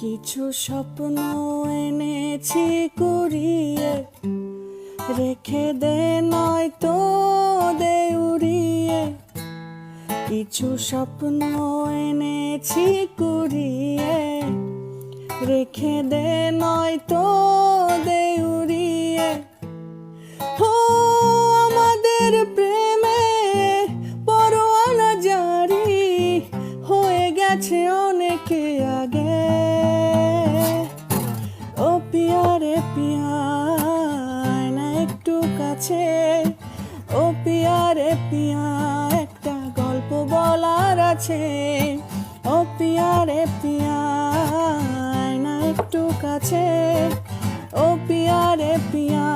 কিছু স্বপ্ন এনেছি কুড়িয়ে, রেখে দে নয়তো দে উড়িয়ে। কিছু স্বপ্ন এনেছি কুড়িয়ে, রেখে দে নয়তো দে উড়িয়ে। ও আমাদের প্রেমে পরোয়ানা জারি হয়ে গেছে অনেকে আগে। ও পিয়া রে পিয়া আয় না একটু কাছে। ও পিয়া রে পিয়া একটা গল্প বলার আছে। ও পিয়া রে পিয়া আয় না একটু কাছে। ও পিয়া রে পিয়া